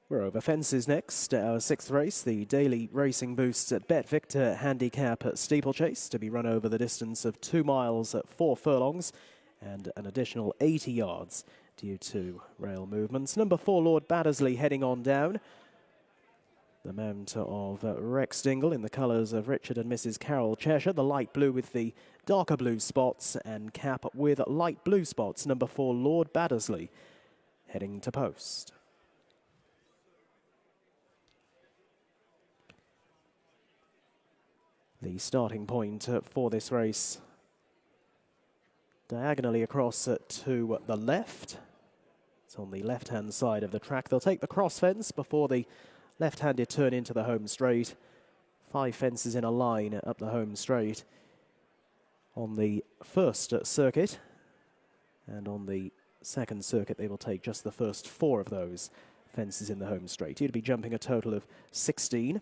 We're over fences next. Our sixth race, the daily racing boosts at BetVictor Handicap Steeplechase, to be run over the distance of 2 miles at 4 furlongs and an additional 80 yards due to rail movements. Number 4, Lord Baddesley, heading on down. The mount of Rex Dingle in the colours of Richard and Mrs. Carol Cheshire, the light blue with the darker blue spots, and cap with light blue spots. Number 4, Lord Baddesley, heading to post. The starting point for this race diagonally across to the left. It's on the left-hand side of the track. They'll take the cross fence before the left-handed turn into the home straight. 5 fences in a line up the home straight on the first circuit. And on the second circuit, they will take just the first 4 of those fences in the home straight. You'd be jumping a total of 16.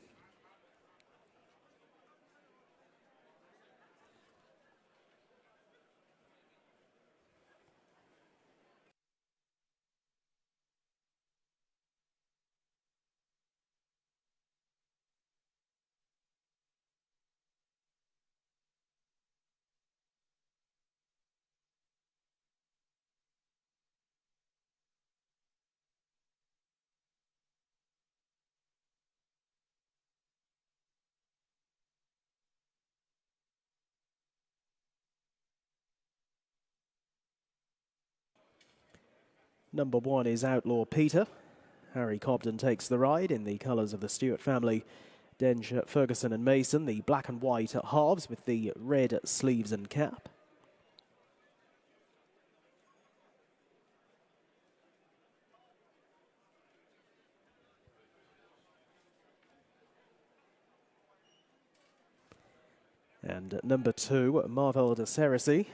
Number 1 is Outlaw Peter. Harry Cobden takes the ride in the colours of the Stewart family, Denge, Ferguson and Mason, the black and white at halves with the red sleeves and cap. And number 2, Marvel de Cerisy.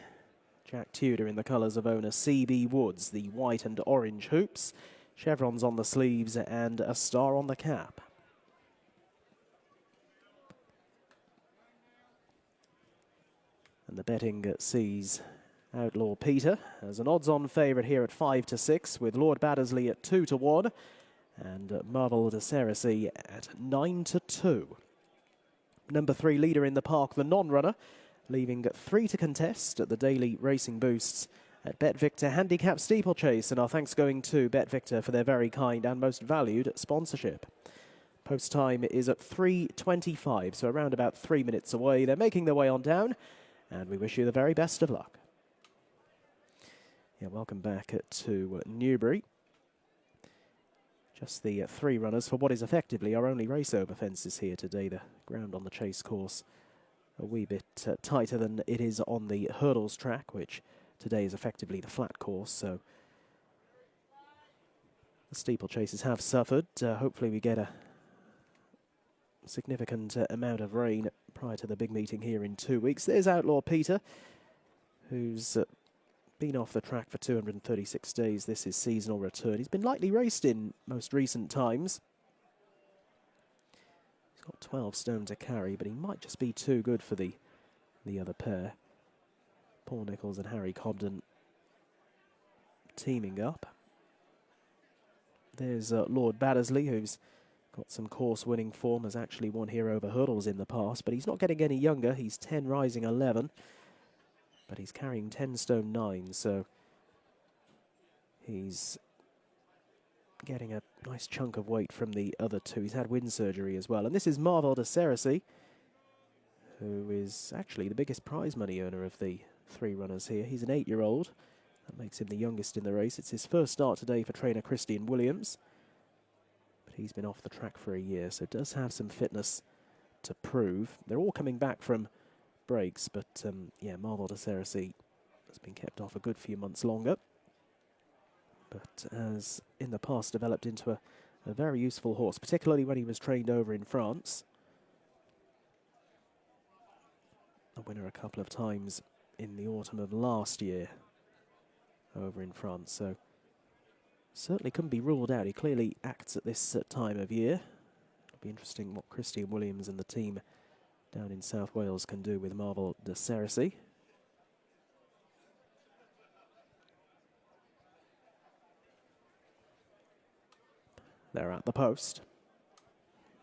Jack Tudor in the colours of owner C.B. Woods, the white and orange hoops, chevrons on the sleeves and a star on the cap. And the betting sees Outlaw Peter as an odds-on favourite here at 5 to 6, with Lord Baddesley at 2 to 1 and Marvel de Cerisy at 9 to 2. Number 3, leader in the park, the non-runner, leaving 3 to contest at the daily racing boosts at BetVictor Handicap Steeplechase. And our thanks going to BetVictor for their very kind and most valued sponsorship. Post time is at 3:25, so around about 3 minutes away. They're making their way on down, and we wish you the very best of luck. Yeah, welcome back to Newbury. Just the 3 runners for what is effectively our only race over fences here today. The ground on the chase course a wee bit tighter than it is on the hurdles track, which today is effectively the flat course. So the steeplechases have suffered. Hopefully we get a significant amount of rain prior to the big meeting here in 2 weeks. There's Outlaw Peter, who's been off the track for 236 days. This is seasonal return. He's been lightly raced in most recent times. He's got 12 stone to carry, but he might just be too good for the other pair. Paul Nicholls and Harry Cobden teaming up. There's Lord Baddesley, who's got some course-winning form, has actually won here over hurdles in the past, but he's not getting any younger. He's 10 rising 11, but he's carrying 10 stone 9, so he's getting a nice chunk of weight from the other 2. He's had wind surgery as well. And this is Marvel de Cerisy, who is actually the biggest prize money earner of the 3 runners here. He's an 8-year-old. That makes him the youngest in the race. It's his first start today for trainer Christian Williams, but he's been off the track for a year, so does have some fitness to prove. They're all coming back from breaks, but yeah, Marvel de Cerisy has been kept off a good few months longer, but has in the past developed into a very useful horse, particularly when he was trained over in France. A winner a couple of times in the autumn of last year over in France, so certainly couldn't be ruled out. He clearly acts at this time of year. It'll be interesting what Christian Williams and the team down in South Wales can do with Marvel de Cerisy. They're at the post.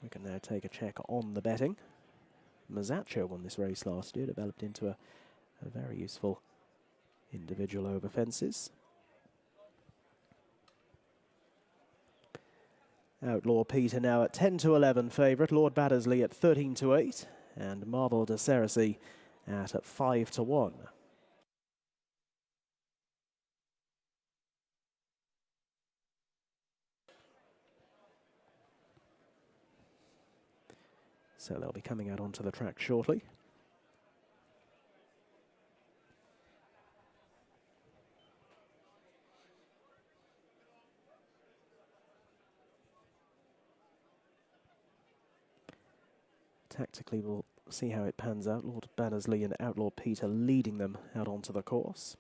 We can now take a check on the betting. Mazzaccio won this race last year, developed into a very useful individual over fences. Outlaw Peter now at 10-11 favourite, Lord Baddesley at 13-8, and Marble de Cerisy at 5-1. So they'll be coming out onto the track shortly. Tactically, we'll see how it pans out. Lord Baddesley and Outlaw Peter leading them out onto the course.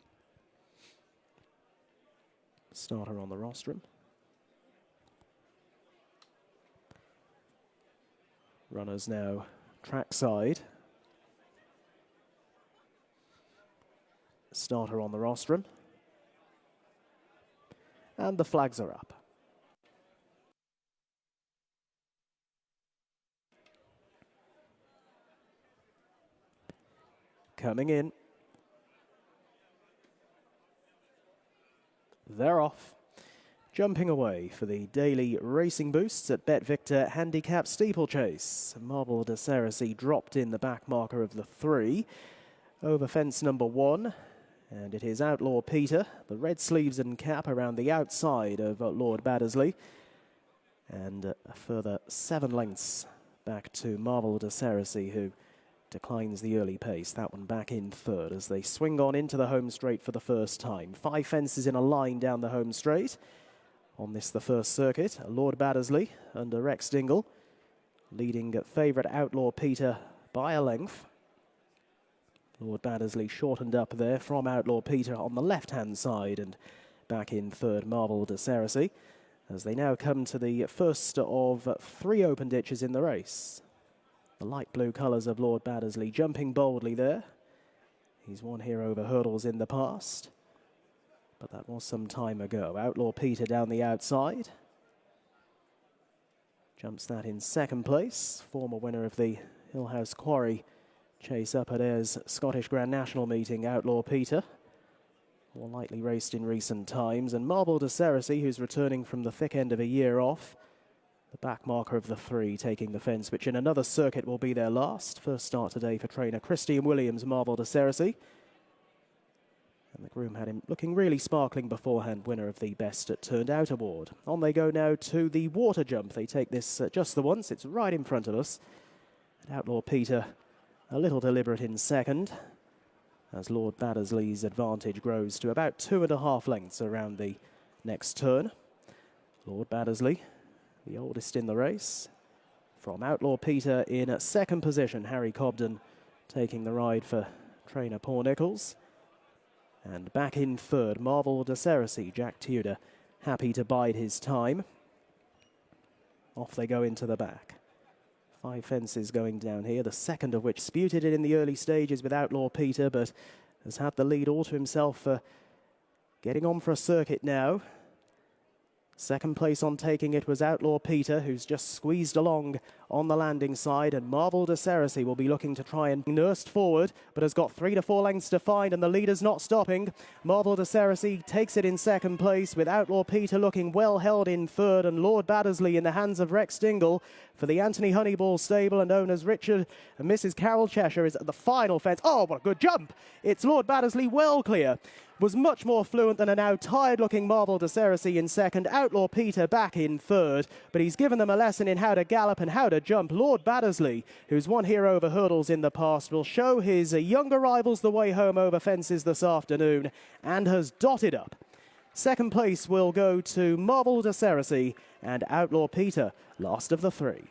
Starter on the rostrum. Runners now trackside. Starter on the rostrum. And the flags are up. Coming in. They're off. Jumping away for the daily racing boosts at BetVictor Handicap Steeplechase. Marble de Cerisy dropped in the back marker of the 3. Over fence number 1. And it is Outlaw Peter, the red sleeves and cap around the outside of Lord Baddesley. And a further 7 lengths back to Marble de Cerisy, who declines the early pace. That one back in 3rd as they swing on into the home straight for the first time. 5 fences in a line down the home straight. On this, the first circuit, Lord Baddesley under Rex Dingle, leading favourite Outlaw Peter by a length. Lord Baddesley shortened up there from Outlaw Peter on the left-hand side, and back in 3rd, Marble de Cerisy, as they now come to the first of 3 open ditches in the race. The light blue colours of Lord Baddesley jumping boldly there. He's won here over hurdles in the past, but that was some time ago. Outlaw Peter down the outside. Jumps that in 2nd place. Former winner of the Hillhouse Quarry chase up at Ayres Scottish Grand National meeting, Outlaw Peter. More lightly raced in recent times. And Marble de Cerisy, who's returning from the thick end of a year off. The back marker of the 3 taking the fence, which in another circuit will be their last. First start today for trainer Christian Williams, Marble de Cerisy. And the groom had him looking really sparkling beforehand, winner of the Best Turned Out award. On they go now to the water jump. They take this just the once. It's right in front of us. And Outlaw Peter a little deliberate in 2nd, as Lord Baddesley's advantage grows to about 2.5 lengths around the next turn. Lord Baddesley, the oldest in the race. From Outlaw Peter in 2nd position, Harry Cobden taking the ride for trainer Paul Nicholls. And back in 3rd, Marble de Cerisy, Jack Tudor, happy to bide his time. Off they go into the back. 5 fences going down here, the 2nd of which disputed it in the early stages with Outlaw Peter, but has had the lead all to himself for getting on for a circuit now. 2nd place on taking it was Outlaw Peter, who's just squeezed along on the landing side, and Marble de Cerisy will be looking to try and nursed forward, but has got 3 to 4 lengths to find, and the leader's not stopping. Marble de Cerisy takes it in 2nd place, with Outlaw Peter looking well held in 3rd, and Lord Baddesley in the hands of Rex Dingle for the Anthony Honeyball stable, and owners Richard and Mrs. Carol Cheshire is at the final fence. Oh, what a good jump! It's Lord Baddesley well clear. Was much more fluent than a now tired-looking Marble de Cerisy in 2nd. Outlaw Peter back in 3rd, but he's given them a lesson in how to gallop and how to jump. Lord Baddesley, who's won here over hurdles in the past, will show his younger rivals the way home over fences this afternoon, and has dotted up. 2nd place will go to Marble de Cerisy, and Outlaw Peter, last of the 3.